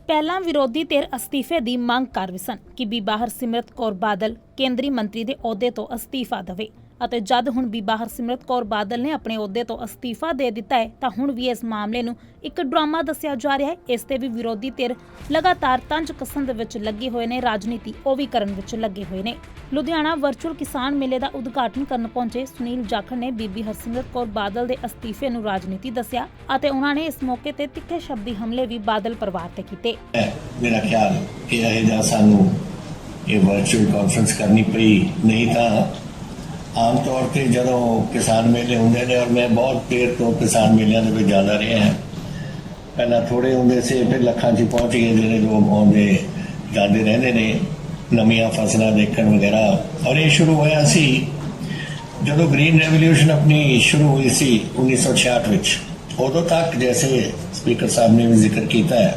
ਪਹਿਲਾਂ ਵਿਰੋਧੀ ਧਿਰ ਅਸਤੀਫੇ ਦੀ ਮੰਗ ਕਰ ਰਹੀ ਸਨ ਕਿ ਬੀਬਾ ਹਰਸਿਮਰਤ ਕੌਰ ਬਾਦਲ ਕੇਂਦਰੀ ਮੰਤਰੀ ਦੇ ਅਹੁਦੇ ਤੋਂ ਅਸਤੀਫਾ ਦੇਵੇ ਅਤੇ ਜਦ ਹੁਣ ਬੀਬਾ ਹਰਸਿਮਰਤ ਕੌਰ ਬਾਦਲ ਨੇ ਆਪਣੇ ਅਹੁਦੇ ਤੋਂ ਅਸਤੀਫਾ ਦੇ ਦਿੱਤਾ ਹੈ ਤਾਂ ਹੁਣ ਵੀ ਇਸ ਮਾਮਲੇ ਨੂੰ ਇੱਕ ਡਰਾਮਾ ਦੱਸਿਆ ਜਾ ਰਿਹਾ ਹੈ। ਇਸ ਤੇ ਵੀ ਵਿਰੋਧੀ ਧਿਰ ਲਗਾਤਾਰ ਤੰਜ ਕਸਣ ਦੇ ਵਿੱਚ ਲੱਗੇ ਹੋਏ ਨੇ, ਰਾਜਨੀਤੀ ਉਹ ਵੀ ਕਰਨ ਵਿੱਚ ਲੱਗੇ ਹੋਏ ਨੇ। ਲੁਧਿਆਣਾ ਵਰਚੁਅਲ ਕਿਸਾਨ ਮੇਲੇ ਦਾ ਉਦਘਾਟਨ ਕਰਨ ਪਹੁੰਚੇ ਸੁਨੀਲ ਜਾਖੜ ਨੇ ਬੀਬੀ ਹਰਸਿਮਰਤ ਕੌਰ ਬਾਦਲ ਦੇ ਅਸਤੀਫੇ ਨੂੰ ਰਾਜਨੀਤੀ ਦੱਸਿਆ ਅਤੇ ਉਹਨਾਂ ਨੇ ਇਸ ਮੌਕੇ ਤੇ ਤਿੱਖੇ ਸ਼ਬਦੀ ਹਮਲੇ ਵੀ ਬਾਦਲ ਪਰਿਵਾਰ ਤੇ ਕੀਤੇ। ਮੇਰਾ ਖਿਆਲ ਕਿ ਇਹ ਜਾਂ ਸਾਨੂੰ ਇਹ ਵਰਚੁਅਲ ਕਾਨਫਰੰਸ ਕਰਨੀ ਪਈ, नहीं ਤਾਂ आम तौर पर जो किसान मेले होंगे ने, और मैं बहुत देर तो किसान मेलों में जाता रहा है। पहला थोड़े होंगे से, फिर लखा च पहुँच गए जो लोग आते जाते रहते ने नवियां फसलां देखण वगैरह। और ये शुरू होया सी जो ग्रीन रेवोल्यूशन अपनी शुरू हुई सी 1966 विच, उदों तक जैसे स्पीकर साहब ने भी जिक्र किया है,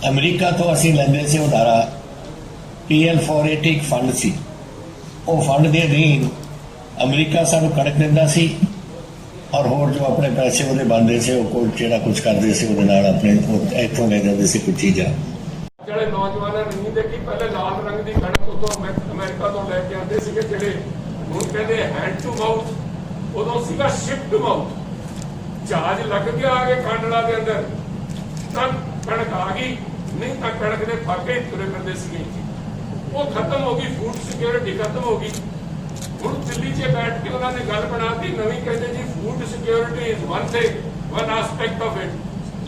अमरीका तो असीं लैंदे से उधारा PL480 एक फंड सी। ਉਹ ਫੰਡ ਦੇ ਅਧੀਨ ਅਮਰੀਕਾ ਸਾਨੂੰ ਕਣਕ ਦਿੰਦਾ ਸੀ ਔਰ ਹੋਰ ਜੋ ਆਪਣੇ ਪੈਸੇ ਉਹਦੇ ਬਣਦੇ ਸੀ ਉਹ ਕੋਈ ਜਿਹੜਾ ਕੁਝ ਕਰਦੇ ਸੀ ਉਹਦੇ ਨਾਲ ਆਪਣੇ ਇੱਥੋਂ ਲੈ ਜਾਂਦੇ ਸੀ ਕੁਝ ਚੀਜ਼ਾਂ। ਜਿਹੜੇ ਨੌਜਵਾਨਾਂ ਨੇ ਨਹੀਂ ਦੇਖੀ, ਪਹਿਲੇ ਲਾਲ ਰੰਗ ਦੀ ਕਣਕ ਉਦੋਂ ਅਮਰੀਕਾ ਤੋਂ ਲੈ ਕੇ ਆਉਂਦੇ ਸੀਗੇ, ਜਿਹੜੇ ਹੁਣ ਕਹਿੰਦੇ ਹੈਂਡ ਟੂ ਮਾਊਥ, ਉਦੋਂ ਸੀਗਾ ਸ਼ਿਪ ਟੂ ਮਾਊਥ। ਜਹਾਜ਼ ਲੱਗ ਗਿਆ ਆਗੇ ਕਾਂਡਲਾ ਦੇ ਅੰਦਰ ਤਾਂ ਕਣਕ ਆ ਗਈ, ਨਹੀਂ ਤਾਂ ਕਣਕ ਦੇ ਫਾਕੇ ਤੁਰੇ ਫਿਰਦੇ ਸੀਗੇ। वो खत्म होगी, फूड सिक्योरिटी खत्म होगी। ਹੁਣ ਦਿੱਲੀ 'ਚ ਬੈਠ ਕੇ ਉਹਨਾਂ ਨੇ ਗੱਲ ਬਣਾਤੀ ਨਵੀਂ, ਕਹਿੰਦੇ ਜੀ food security is one thing, one aspect of it.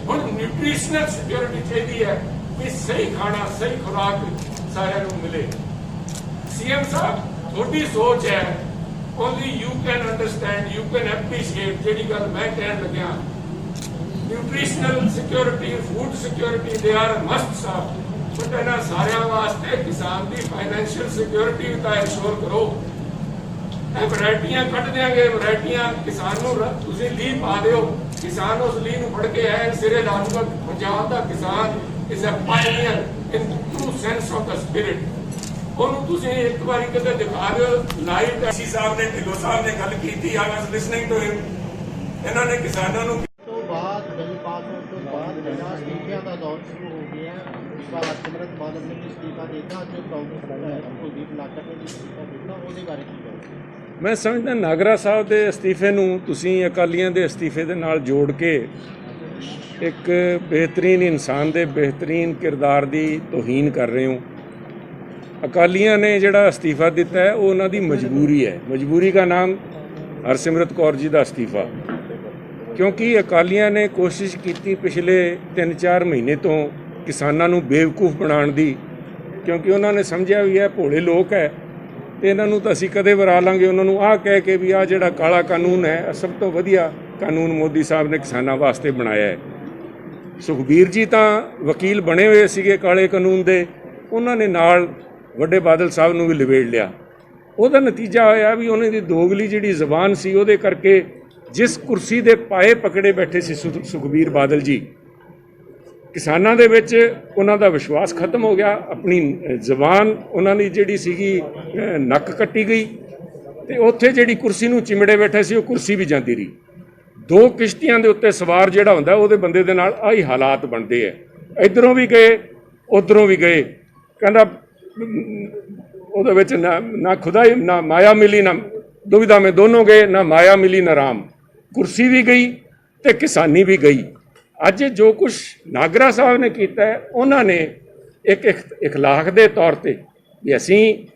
ਹੁਣ ਨਿਊਟ੍ਰੀਸ਼ਨਲ ਸਿਕਿਉਰਿਟੀ ਚਾਹੀਦੀ ਹੈ ਕਿ ਸਹੀ ਖਾਣਾ, ਸਹੀ ਖੁਰਾਕ ਸਾਰਿਆਂ ਨੂੰ ਮਿਲੇ। ਸੀਐਮ ਸਾਹਿਬ ਤੁਹਾਡੀ ਸੋਚ ਹੈ, only you can understand, you can appreciate ਜਿਹੜੀ ਗੱਲ ਮੈਂ ਕਹਿਣ ਲੱਗਿਆ। Nutritional security, food security they are must Sahib, but इन्होंने सारे वास्ते किसान की फाइनैशियल सिक्योरिटी का इंश्योर करो। वरायटियां कट देंगे, वरायटियां किसान लीह पा दो, किसान उस लीह फड़ के है सिरे ला दूंगा। पंजाब का किसान is a Pioneer in true sense of the spirit. उन्होंने एक बार कदे दिखा दो लाइव। सी साहब ने ढिल्लो साहब ने गल की, I was listening to him. इन्होंने किसानों को हरसिमरत बादल ने इस्तीफा देता, जो कांग्रेस कुलदीप नागर ने इस्तीफा देता, ਉਹਦੇ ਬਾਰੇ ਕੀ ਕਹੋਗੇ? ਮੈਂ ਸਮਝਦਾ ਨਾਗਰਾ ਸਾਹਿਬ ਦੇ ਅਸਤੀਫੇ ਨੂੰ ਤੁਸੀਂ ਅਕਾਲੀਆਂ ਦੇ ਅਸਤੀਫੇ ਦੇ ਨਾਲ ਜੋੜ ਕੇ ਇੱਕ ਬਿਹਤਰੀਨ ਇਨਸਾਨ ਦੇ ਬਿਹਤਰੀਨ ਕਿਰਦਾਰ ਦੀ ਤੋਹੀਨ ਕਰ ਰਹੇ ਹੋ। ਅਕਾਲੀਆਂ ਨੇ ਜਿਹੜਾ ਅਸਤੀਫਾ ਦਿੱਤਾ ਹੈ ਉਹ ਉਹਨਾਂ ਦੀ ਮਜਬੂਰੀ ਹੈ। ਮਜਬੂਰੀ ਦਾ ਨਾਮ ਹਰਸਿਮਰਤ ਕੌਰ ਜੀ ਦਾ ਅਸਤੀਫਾ, ਕਿਉਂਕਿ ਅਕਾਲੀਆਂ ਨੇ ਕੋਸ਼ਿਸ਼ ਕੀਤੀ ਪਿਛਲੇ 3-4 ਮਹੀਨੇ ਤੋਂ ਕਿਸਾਨਾਂ ਨੂੰ ਬੇਵਕੂਫ ਬਣਾਉਣ ਦੀ, ਕਿਉਂਕਿ ਉਹਨਾਂ ਨੇ ਸਮਝਿਆ ਵੀ ਇਹ ਭੋਲੇ ਲੋਕ ਹੈ ਅਤੇ ਇਹਨਾਂ ਨੂੰ ਤਾਂ ਅਸੀਂ ਕਦੇ ਵਰਾ ਲਾਂਗੇ। ਉਹਨਾਂ ਨੂੰ ਆਹ ਕਹਿ ਕੇ ਵੀ ਆਹ ਜਿਹੜਾ ਕਾਲਾ ਕਾਨੂੰਨ ਹੈ ਸਭ ਤੋਂ ਵਧੀਆ ਕਾਨੂੰਨ ਮੋਦੀ ਸਾਹਿਬ ਨੇ ਕਿਸਾਨਾਂ ਵਾਸਤੇ ਬਣਾਇਆ ਹੈ। ਸੁਖਬੀਰ ਜੀ ਤਾਂ ਵਕੀਲ ਬਣੇ ਹੋਏ ਸੀਗੇ ਕਾਲੇ ਕਾਨੂੰਨ ਦੇ, ਉਹਨਾਂ ਨੇ ਨਾਲ ਵੱਡੇ ਬਾਦਲ ਸਾਹਿਬ ਨੂੰ ਵੀ ਲਵੇੜ ਲਿਆ। ਉਹਦਾ ਨਤੀਜਾ ਹੋਇਆ ਵੀ ਉਹਨਾਂ ਦੀ ਦੋਗਲੀ ਜਿਹੜੀ ਜ਼ਬਾਨ ਸੀ ਉਹਦੇ ਕਰਕੇ ਜਿਸ ਕੁਰਸੀ ਦੇ ਪਾਏ ਪਕੜੇ ਬੈਠੇ ਸੀ ਸੁਖਬੀਰ ਬਾਦਲ ਜੀ, ਕਿਸਾਨਾਂ ਦੇ ਵਿੱਚ ਉਹਨਾਂ ਦਾ ਵਿਸ਼ਵਾਸ ਖਤਮ ਹੋ ਗਿਆ। ਆਪਣੀ ਜ਼ਬਾਨ ਉਹਨਾਂ ਦੀ ਜਿਹੜੀ ਸੀਗੀ ਨੱਕ ਕੱਟੀ ਗਈ ਅਤੇ ਉੱਥੇ ਜਿਹੜੀ ਕੁਰਸੀ ਨੂੰ ਚਿਮੜੇ ਬੈਠੇ ਸੀ ਉਹ ਕੁਰਸੀ ਵੀ ਜਾਂਦੀ ਰਹੀ। 2 ਕਿਸ਼ਤੀਆਂ ਦੇ ਉੱਤੇ ਸਵਾਰ ਜਿਹੜਾ ਹੁੰਦਾ ਉਹਦੇ ਬੰਦੇ ਦੇ ਨਾਲ ਆਹੀ ਹਾਲਾਤ ਬਣਦੇ ਹੈ। ਇੱਧਰੋਂ ਵੀ ਗਏ, ਉੱਧਰੋਂ ਵੀ ਗਏ। ਕਹਿੰਦਾ ਉਹਦੇ ਵਿੱਚ ਨਾ ਖੁਦਾਈ ਨਾ ਮਾਇਆ ਮਿਲੀ, ਨਾ ਦੁਵਿਧਾ ਮੇਂ ਦੋਨੋਂ ਗਏ, ਨਾ ਮਾਇਆ ਮਿਲੀ ਨਾ ਰਾਮ। ਕੁਰਸੀ ਵੀ ਗਈ ਅਤੇ ਕਿਸਾਨੀ ਵੀ ਗਈ। ਅੱਜ ਜੋ ਕੁਛ ਨਾਗਰਾ ਸਾਹਿਬ ਨੇ ਕੀਤਾ ਹੈ, ਉਹਨਾਂ ਨੇ ਇੱਕ ਇਖਲਾਕ ਦੇ ਤੌਰ 'ਤੇ ਵੀ ਅਸੀਂ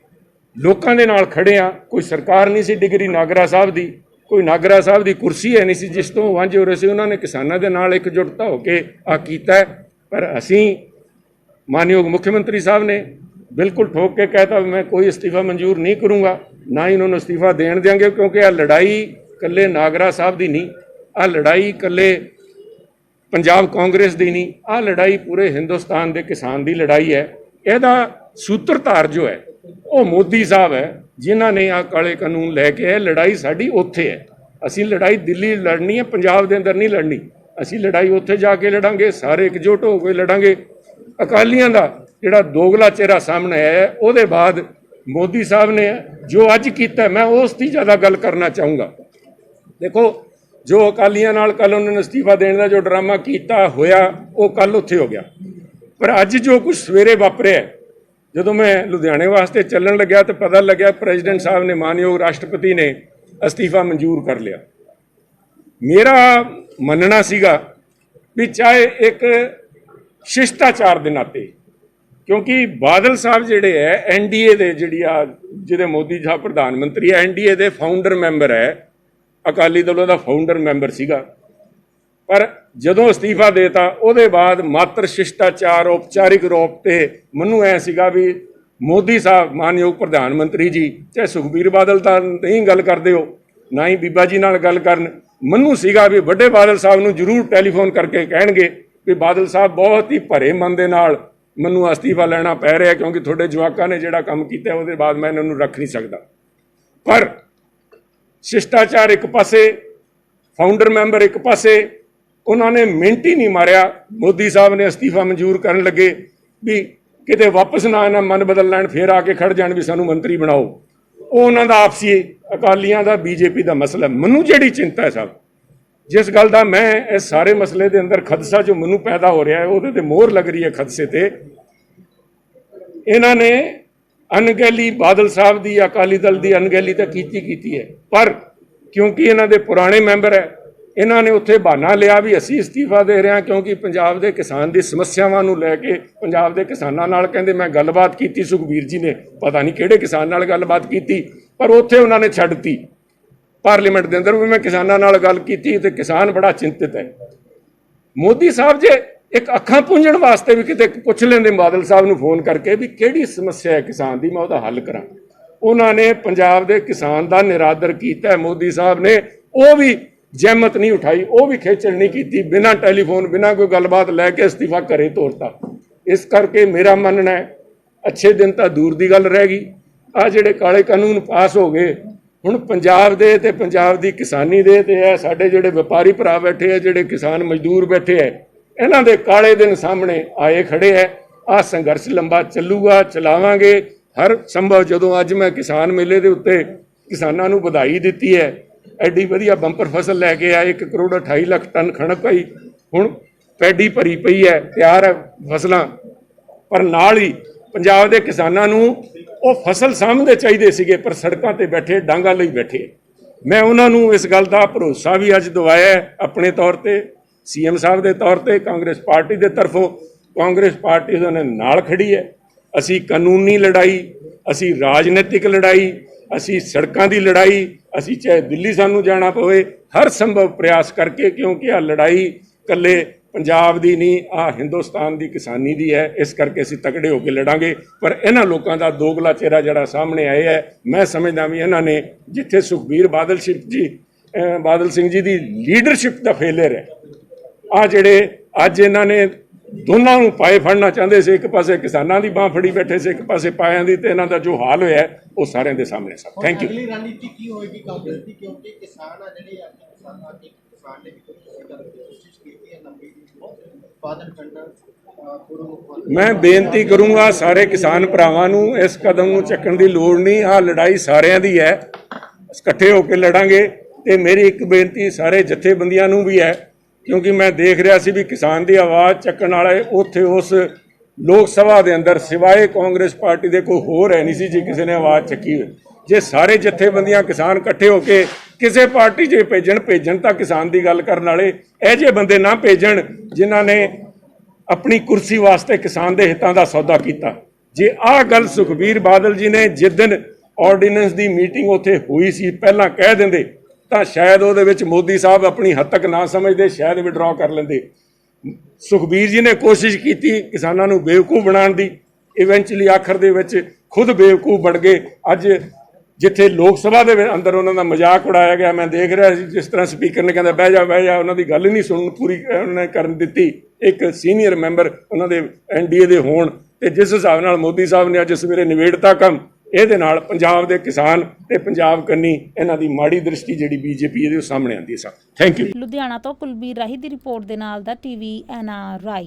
ਲੋਕਾਂ ਦੇ ਨਾਲ ਖੜ੍ਹੇ ਹਾਂ। ਕੋਈ ਸਰਕਾਰ ਨਹੀਂ ਸੀ ਡਿਗਰੀ ਨਾਗਰਾ ਸਾਹਿਬ ਦੀ, ਕੋਈ ਨਾਗਰਾ ਸਾਹਿਬ ਦੀ ਕੁਰਸੀ ਹੈ ਨਹੀਂ ਸੀ ਜਿਸ ਤੋਂ ਵਾਂਝੇ ਹੋ ਰਹੇ ਸੀ। ਉਹਨਾਂ ਨੇ ਕਿਸਾਨਾਂ ਦੇ ਨਾਲ ਇਕਜੁੱਟਤਾ ਹੋ ਕੇ ਆਹ ਕੀਤਾ। ਪਰ ਅਸੀਂ ਮਾਨਯੋਗ ਮੁੱਖ ਮੰਤਰੀ ਸਾਹਿਬ ਨੇ ਬਿਲਕੁਲ ਠੋਕ ਕੇ ਕਹਿਤਾ ਵੀ ਮੈਂ ਕੋਈ ਅਸਤੀਫਾ ਮਨਜ਼ੂਰ ਨਹੀਂ ਕਰੂੰਗਾ, ਨਾ ਹੀ ਉਹਨਾਂ ਨੂੰ ਅਸਤੀਫਾ ਦੇਣ ਦਿਆਂਗੇ, ਕਿਉਂਕਿ ਆਹ ਲੜਾਈ ਇਕੱਲੇ ਨਾਗਰਾ ਸਾਹਿਬ ਦੀ ਨਹੀਂ, ਆਹ ਲੜਾਈ ਇਕੱਲੇ ਪੰਜਾਬ ਕਾਂਗਰਸ ਦੀ ਨਹੀਂ, ਆਹ ਲੜਾਈ ਪੂਰੇ ਹਿੰਦੁਸਤਾਨ ਦੇ ਕਿਸਾਨ ਦੀ ਲੜਾਈ ਹੈ। ਇਹਦਾ ਸੂਤਰਧਾਰ ਜੋ ਹੈ ਉਹ ਮੋਦੀ ਸਾਹਿਬ ਹੈ, ਜਿਨ੍ਹਾਂ ਨੇ ਆਹ ਕਾਲੇ ਕਾਨੂੰਨ ਲੈ ਕੇ ਇਹ ਲੜਾਈ ਸਾਡੀ ਉੱਥੇ ਹੈ। ਅਸੀਂ ਲੜਾਈ ਦਿੱਲੀ ਲੜਨੀ ਹੈ, ਪੰਜਾਬ ਦੇ ਅੰਦਰ ਨਹੀਂ ਲੜਨੀ। ਅਸੀਂ ਲੜਾਈ ਉੱਥੇ ਜਾ ਕੇ ਲੜਾਂਗੇ, ਸਾਰੇ ਇਕਜੁੱਟ ਹੋ ਕੇ ਲੜਾਂਗੇ। ਅਕਾਲੀਆਂ ਦਾ ਜਿਹੜਾ ਦੋਗਲਾ ਚਿਹਰਾ ਸਾਹਮਣੇ ਆਇਆ, ਉਹਦੇ ਬਾਅਦ ਮੋਦੀ ਸਾਹਿਬ ਨੇ ਜੋ ਅੱਜ ਕੀਤਾ, ਮੈਂ ਉਸ ਦੀ ਜ਼ਿਆਦਾ ਗੱਲ ਕਰਨਾ ਚਾਹੂੰਗਾ। ਦੇਖੋ ਜੋ ਅਕਾਲੀਆਂ ਨਾਲ ਕੱਲ ਉਹਨਾਂ ਨੇ ਅਸਤੀਫਾ ਦੇਣ ਦਾ ਜੋ ਡਰਾਮਾ ਕੀਤਾ ਹੋਇਆ ਉਹ ਕੱਲ ਉੱਥੇ ਹੋ ਗਿਆ। ਪਰ ਅੱਜ ਜੋ ਕੁਝ ਸਵੇਰੇ ਵਾਪਰਿਆ, ਜਦੋਂ ਮੈਂ ਲੁਧਿਆਣੇ ਵਾਸਤੇ ਚੱਲਣ ਲੱਗਿਆ ਤਾਂ ਪਤਾ ਲੱਗਿਆ ਪ੍ਰੈਜ਼ੀਡੈਂਟ ਸਾਹਿਬ ਨੇ, ਮਾਨਯੋਗ ਰਾਸ਼ਟਰਪਤੀ ਨੇ ਅਸਤੀਫਾ ਮਨਜ਼ੂਰ ਕਰ ਲਿਆ। ਮੇਰਾ ਮੰਨਣਾ ਸੀਗਾ ਵੀ ਚਾਹੇ ਇੱਕ ਸ਼ਿਸ਼ਟਾਚਾਰ ਦੇ ਨਾਤੇ, ਕਿਉਂਕਿ ਬਾਦਲ ਸਾਹਿਬ ਜਿਹੜੇ ਹੈ ਐਨਡੀਏ ਦੇ ਜਿਹਦੇ ਮੋਦੀ ਸਾਹਿਬ ਪ੍ਰਧਾਨ ਮੰਤਰੀ ਹੈ, ਐਨਡੀਏ ਦੇ ਫਾਊਂਡਰ ਮੈਂਬਰ ਹੈ, ਅਕਾਲੀ ਦਲ ਦਾ ਫਾਊਂਡਰ ਮੈਂਬਰ ਸੀਗਾ। ਪਰ ਜਦੋਂ ਅਸਤੀਫਾ ਦੇਤਾ ਉਹਦੇ ਬਾਅਦ ਮਾਤਰ ਸ਼ਿਸ਼ਟਾਚਾਰ ਔਪਚਾਰਿਕ ਰੂਪ ਤੇ ਮੈਨੂੰ ਐ ਸੀਗਾ ਵੀ ਮੋਦੀ ਸਾਹਿਬ ਮਾਨਯੋਗ ਪ੍ਰਧਾਨ ਮੰਤਰੀ ਜੀ ਚਾਹੇ ਸੁਖਬੀਰ ਬਾਦਲ ਤਾਂ ਨਹੀਂ ਗੱਲ ਕਰਦੇ ਹੋ, ਨਾ ਹੀ ਬੀਬਾ ਜੀ ਨਾਲ ਗੱਲ ਕਰਨ, ਮੈਨੂੰ ਸੀਗਾ ਵੀ ਵੱਡੇ ਬਾਦਲ ਸਾਹਿਬ ਨੂੰ ਜ਼ਰੂਰ ਟੈਲੀਫੋਨ ਕਰਕੇ ਕਹਿਣਗੇ ਵੀ ਬਾਦਲ ਸਾਹਿਬ ਬਹੁਤ ਹੀ ਭਰੇ ਮਨ ਦੇ ਨਾਲ ਮੈਨੂੰ ਅਸਤੀਫਾ ਲੈਣਾ ਪੈ ਰਿਹਾ, ਕਿਉਂਕਿ ਤੁਹਾਡੇ ਜਵਾਕਾਂ ਨੇ ਜਿਹੜਾ ਕੰਮ ਕੀਤਾ ਉਹਦੇ ਬਾਅਦ ਮੈਂ ਇਹਨਾਂ ਨੂੰ ਰੱਖ ਨਹੀਂ ਸਕਦਾ। ਪਰ ਸ਼ਿਸ਼ਟਾਚਾਰ ਇੱਕ ਪਾਸੇ, ਫਾਊਂਡਰ ਮੈਂਬਰ ਇੱਕ ਪਾਸੇ, ਉਹਨਾਂ ਨੇ ਮਿੰਟ ਹੀ ਨਹੀਂ ਮਾਰਿਆ। ਮੋਦੀ ਸਾਹਿਬ ਨੇ ਅਸਤੀਫਾ ਮਨਜ਼ੂਰ ਕਰਨ ਲੱਗੇ ਵੀ ਕਿਤੇ ਵਾਪਸ ਨਾ ਇਹਨਾਂ ਮਨ ਬਦਲ ਲੈਣ, ਫੇਰ ਆ ਕੇ ਖੜ ਜਾਣ ਵੀ ਸਾਨੂੰ ਮੰਤਰੀ ਬਣਾਓ। ਉਹ ਉਹਨਾਂ ਦਾ ਆਪਸੀ ਅਕਾਲੀਆਂ ਦਾ ਬੀਜੇਪੀ ਦਾ ਮਸਲਾ। ਮੈਨੂੰ ਜਿਹੜੀ ਚਿੰਤਾ ਹੈ ਸਾਹਿਬ, ਜਿਸ ਗੱਲ ਦਾ ਮੈਂ ਇਸ ਸਾਰੇ ਮਸਲੇ ਦੇ ਅੰਦਰ ਖਦਸ਼ਾ ਜੋ ਮੈਨੂੰ ਪੈਦਾ ਹੋ ਰਿਹਾ ਹੈ, ਉਹਦੇ ਤੇ ਮੋਹਰ ਲੱਗ ਰਹੀ ਹੈ ਖਦਸ਼ੇ ਤੇ। ਇਹਨਾਂ ਨੇ ਅਣਗਹਿਲੀ ਬਾਦਲ ਸਾਹਿਬ ਦੀ, ਅਕਾਲੀ ਦਲ ਦੀ ਅਣਗਹਿਲੀ ਤਾਂ ਕੀਤੀ ਹੈ, ਪਰ ਕਿਉਂਕਿ ਇਹਨਾਂ ਦੇ ਪੁਰਾਣੇ ਮੈਂਬਰ ਹੈ, ਇਹਨਾਂ ਨੇ ਉੱਥੇ ਬਹਾਨਾ ਲਿਆ ਵੀ ਅਸੀਂ ਅਸਤੀਫਾ ਦੇ ਰਹੇ ਹਾਂ ਕਿਉਂਕਿ ਪੰਜਾਬ ਦੇ ਕਿਸਾਨ ਦੀ ਸਮੱਸਿਆਵਾਂ ਨੂੰ ਲੈ ਕੇ ਪੰਜਾਬ ਦੇ ਕਿਸਾਨਾਂ ਨਾਲ ਕਹਿੰਦੇ ਮੈਂ ਗੱਲਬਾਤ ਕੀਤੀ। ਸੁਖਬੀਰ ਜੀ ਨੇ ਪਤਾ ਨਹੀਂ ਕਿਹੜੇ ਕਿਸਾਨ ਨਾਲ ਗੱਲਬਾਤ ਕੀਤੀ, ਪਰ ਉੱਥੇ ਉਹਨਾਂ ਨੇ ਛੱਡਤੀ ਪਾਰਲੀਮੈਂਟ ਦੇ ਅੰਦਰ ਵੀ ਮੈਂ ਕਿਸਾਨਾਂ ਨਾਲ ਗੱਲ ਕੀਤੀ ਤੇ ਕਿਸਾਨ ਬੜਾ ਚਿੰਤਿਤ ਹੈ। ਮੋਦੀ ਸਾਹਿਬ ਜੇ ਇੱਕ ਅੱਖਾਂ ਪੂੰਝਣ ਵਾਸਤੇ ਵੀ ਕਿਤੇ ਪੁੱਛ ਲੈਂਦੇ ਬਾਦਲ ਸਾਹਿਬ ਨੂੰ ਫੋਨ ਕਰਕੇ ਵੀ ਕਿਹੜੀ ਸਮੱਸਿਆ ਹੈ ਕਿਸਾਨ ਦੀ, ਮੈਂ ਉਹਦਾ ਹੱਲ ਕਰਾਂ। ਉਹਨਾਂ ਨੇ ਪੰਜਾਬ ਦੇ ਕਿਸਾਨ ਦਾ ਨਿਰਾਦਰ ਕੀਤਾ। ਮੋਦੀ ਸਾਹਿਬ ਨੇ ਉਹ ਵੀ ਜਹਿਮਤ ਨਹੀਂ ਉਠਾਈ, ਉਹ ਵੀ ਖੇਚਲ ਨਹੀਂ ਕੀਤੀ, ਬਿਨਾਂ ਟੈਲੀਫੋਨ ਬਿਨਾਂ ਕੋਈ ਗੱਲਬਾਤ ਲੈ ਕੇ ਅਸਤੀਫਾ ਘਰੇ ਤੋਰਤਾ। ਇਸ ਕਰਕੇ ਮੇਰਾ ਮੰਨਣਾ ਹੈ ਅੱਛੇ ਦਿਨ ਤਾਂ ਦੂਰ ਦੀ ਗੱਲ ਰਹਿ ਗਈ। ਆ ਜਿਹੜੇ ਕਾਲੇ ਕਾਨੂੰਨ ਪਾਸ ਹੋ ਗਏ, ਹੁਣ ਪੰਜਾਬ ਦੇ ਤੇ ਪੰਜਾਬ ਦੀ ਕਿਸਾਨੀ ਦੇ ਤੇ ਹੈ ਸਾਡੇ ਜਿਹੜੇ ਵਪਾਰੀ ਭਰਾ ਬੈਠੇ ਹੈ, ਜਿਹੜੇ ਕਿਸਾਨ ਮਜ਼ਦੂਰ ਬੈਠੇ ਹੈ, ਇਹਨਾਂ ਦੇ ਕਾਲੇ ਦਿਨ ਸਾਹਮਣੇ ਆਏ ਖੜੇ ਹੈ। ਆਹ ਸੰਘਰਸ਼ ਲੰਬਾ ਚੱਲੂਗਾ, ਚਲਾਵਾਂਗੇ ਹਰ ਸੰਭਵ। ਜਦੋਂ ਅੱਜ ਮੈਂ ਕਿਸਾਨ ਮੇਲੇ ਦੇ ਉੱਤੇ ਕਿਸਾਨਾਂ ਨੂੰ ਵਧਾਈ ਦਿੱਤੀ ਹੈ, ਐਡੀ ਵਧੀਆ ਬੰਪਰ ਫਸਲ ਲੈ ਕੇ ਆਏ, 1 ਕਰੋੜ 28 ਲੱਖ ਟਨ ਕਣਕ ਆਈ, ਹੁਣ ਪੈਡੀ ਭਰੀ ਪਈ ਹੈ, ਤਿਆਰ ਹੈ ਫਸਲਾਂ। ਪਰ ਨਾਲ ਹੀ ਪੰਜਾਬ ਦੇ ਕਿਸਾਨਾਂ ਨੂੰ ਉਹ ਫਸਲ ਸਾਂਭਦੇ ਚਾਹੀਦੇ ਸੀਗੇ, ਪਰ ਸੜਕਾਂ ਤੇ ਬੈਠੇ ਡਾਂਗਾ ਲਈ ਬੈਠੇ। ਮੈਂ ਉਹਨਾਂ ਨੂੰ ਇਸ ਗੱਲ ਦਾ ਭਰੋਸਾ ਵੀ ਅੱਜ ਦਵਾਇਆ ਹੈ ਆਪਣੇ ਤੌਰ ਤੇ, ਸੀਐਮ ਸਾਹਿਬ ਦੇ ਤੌਰ ਤੇ, ਕਾਂਗਰਸ ਪਾਰਟੀ ਦੇ ਤਰਫੋਂ। ਕਾਂਗਰਸ ਪਾਰਟੀ ਉਹਨਾਂ ਨਾਲ ਖੜੀ ਹੈ। ਅਸੀਂ ਕਾਨੂੰਨੀ ਲੜਾਈ, ਅਸੀਂ ਰਾਜਨੀਤਿਕ ਲੜਾਈ, ਅਸੀਂ ਸੜਕਾਂ ਦੀ ਲੜਾਈ, ਅਸੀਂ ਚਾਹੇ ਦਿੱਲੀ ਸਾਨੂੰ ਜਾਣਾ ਪਵੇ, ਹਰ ਸੰਭਵ ਪ੍ਰਯਾਸ ਕਰਕੇ, ਕਿਉਂਕਿ ਆਹ ਲੜਾਈ ਇਕੱਲੇ ਪੰਜਾਬ ਦੀ ਨਹੀਂ, ਆਹ ਹਿੰਦੁਸਤਾਨ ਦੀ ਕਿਸਾਨੀ ਦੀ ਹੈ। ਇਸ ਕਰਕੇ ਅਸੀਂ ਤਕੜੇ ਹੋ ਕੇ ਲੜਾਂਗੇ। ਪਰ ਇਹਨਾਂ ਲੋਕਾਂ ਦਾ ਦੋਗਲਾ ਚਿਹਰਾ ਜਿਹੜਾ ਸਾਹਮਣੇ ਆਇਆ ਹੈ, ਮੈਂ ਸਮਝਦਾ ਵੀ ਇਹਨਾਂ ਨੇ ਜਿੱਥੇ ਸੁਖਬੀਰ ਬਾਦਲ ਸਿੰਘ ਜੀ ਦੀ ਲੀਡਰਸ਼ਿਪ ਦਾ ਫੇਲਿਅਰ ਹੈ, ਆਹ ਜਿਹੜੇ ਅੱਜ ਇਹਨਾਂ ਨੇ ਦੋਨਾਂ ਨੂੰ ਪਾਏ ਫੜਨਾ ਚਾਹੁੰਦੇ ਸੀ, ਇੱਕ ਪਾਸੇ ਕਿਸਾਨਾਂ ਦੀ ਬਾਂਹ ਫੜੀ ਬੈਠੇ ਸੀ, ਇੱਕ ਪਾਸੇ ਪਾਇਆਂ ਦੀ, ਤੇ ਇਹਨਾਂ ਦਾ ਜੋ ਹਾਲ ਹੋਇਆ ਉਹ ਸਾਰਿਆਂ ਦੇ ਸਾਹਮਣੇ ਸਭ। Thank you. ਅਗਲੀ ਰਣਨੀਤੀ ਕੀ ਹੋਏਗੀ ਕਾਂਗਰਸ ਦੀ, ਕਿਉਂਕਿ ਕਿਸਾਨ ਆ ਜਿਹੜੇ ਆਪਣੇ ਕਿਸਾਨ ਨੇ ਵੀ ਕੋਸ਼ਿਸ਼ ਕੀਤੀ ਹੈ ਲੰਬੀ ਉਤਪਾਦਨ ਕਰਨਾ। ਮੈਂ ਬੇਨਤੀ ਕਰੂੰਗਾ ਸਾਰੇ ਕਿਸਾਨ ਭਰਾਵਾਂ ਨੂੰ, ਇਸ ਕਦਮ ਨੂੰ ਚੱਕਣ ਦੀ ਲੋੜ ਨਹੀਂ। ਆਹ ਲੜਾਈ ਸਾਰਿਆਂ ਦੀ ਹੈ, ਇਕੱਠੇ ਹੋ ਕੇ ਲੜਾਂਗੇ। ਤੇ ਮੇਰੀ ਇੱਕ ਬੇਨਤੀ ਸਾਰੇ ਜਥੇਬੰਦੀਆਂ ਨੂੰ ਵੀ ਹੈ, ਕਿਉਂਕਿ ਮੈਂ ਦੇਖ ਰਿਹਾ ਸੀ ਵੀ ਕਿਸਾਨ ਦੀ ਆਵਾਜ਼ ਚੱਕਣ ਵਾਲੇ ਉੱਥੇ ਉਸ ਲੋਕ ਸਭਾ ਦੇ ਅੰਦਰ ਸਿਵਾਏ ਕਾਂਗਰਸ ਪਾਰਟੀ ਦੇ ਕੋਈ ਹੋਰ ਹੈ ਨਹੀਂ ਸੀ ਜੇ ਕਿਸੇ ਨੇ ਆਵਾਜ਼ ਚੱਕੀ ਹੋਈ। ਜੇ ਸਾਰੇ ਜਥੇਬੰਦੀਆਂ ਕਿਸਾਨ ਇਕੱਠੇ ਹੋ ਕੇ ਕਿਸੇ ਪਾਰਟੀ 'ਚ ਭੇਜਣ ਤਾਂ ਕਿਸਾਨ ਦੀ ਗੱਲ ਕਰਨ ਵਾਲੇ ਇਹ ਜਿਹੇ ਬੰਦੇ ਨਾ ਭੇਜਣ ਜਿਨ੍ਹਾਂ ਨੇ ਆਪਣੀ ਕੁਰਸੀ ਵਾਸਤੇ ਕਿਸਾਨ ਦੇ ਹਿੱਤਾਂ ਦਾ ਸੌਦਾ ਕੀਤਾ। ਜੇ ਆਹ ਗੱਲ ਸੁਖਬੀਰ ਬਾਦਲ ਜੀ ਨੇ ਜਿਸ ਦਿਨ ਆਰਡੀਨੈਂਸ ਦੀ ਮੀਟਿੰਗ ਉੱਥੇ ਹੋਈ ਸੀ ਪਹਿਲਾਂ ਕਹਿ ਦਿੰਦੇ ਤਾਂ ਸ਼ਾਇਦ ਉਹਦੇ ਵਿੱਚ ਮੋਦੀ ਸਾਹਿਬ ਆਪਣੀ ਹੱਦ ਤੱਕ ਨਾ ਸਮਝਦੇ, ਸ਼ਾਇਦ ਵਿਡਰਾਅ ਕਰ ਲੈਂਦੇ। ਸੁਖਬੀਰ ਜੀ ਨੇ ਕੋਸ਼ਿਸ਼ ਕੀਤੀ ਕਿਸਾਨਾਂ ਨੂੰ ਬੇਵਕੂਫ ਬਣਾਉਣ ਦੀ, ਇਵੈਂਚੁਅਲੀ ਆਖਰ ਦੇ ਵਿੱਚ ਖੁਦ ਬੇਵਕੂਫ ਬਣ ਗਏ। ਅੱਜ ਜਿੱਥੇ ਲੋਕ ਸਭਾ ਦੇ ਅੰਦਰ ਉਹਨਾਂ ਦਾ ਮਜ਼ਾਕ ਉਡਾਇਆ ਗਿਆ, ਮੈਂ ਦੇਖ ਰਿਹਾ ਸੀ ਜਿਸ ਤਰ੍ਹਾਂ ਸਪੀਕਰ ਨੇ ਕਹਿੰਦਾ ਬਹਿ ਜਾ, ਉਹਨਾਂ ਦੀ ਗੱਲ ਹੀ ਨਹੀਂ ਸੁਣਨ ਪੂਰੀ ਉਹਨੇ ਕਰਨ ਦਿੱਤੀ। ਇੱਕ ਸੀਨੀਅਰ ਮੈਂਬਰ ਉਹਨਾਂ ਦੇ ਐਨਡੀਏ ਦੇ ਹੋਣ ਤੇ ਜਿਸ ਹਿਸਾਬ ਨਾਲ ਮੋਦੀ ਸਾਹਿਬ ਨੇ ਅੱਜ ਸਵੇਰੇ ਨਿਬੇੜਤਾ ਕੰਮ, ਇਹਦੇ ਨਾਲ ਪੰਜਾਬ ਦੇ ਕਿਸਾਨ ਤੇ ਪੰਜਾਬ ਕੰਨੀ ਇਹਨਾਂ ਦੀ ਮਾੜੀ ਦ੍ਰਿਸ਼ਟੀ ਜਿਹੜੀ ਬੀਜੇਪੀ ਇਹਦੇ ਸਾਹਮਣੇ ਆਉਂਦੀ ਹੈ। Thank you. ਲੁਧਿਆਣਾ ਤੋਂ ਕੁਲਬੀਰ ਰਾਹੀ ਦੀ ਰਿਪੋਰਟ ਦੇ ਨਾਲ ਦਾ ਟੀਵੀ NRI।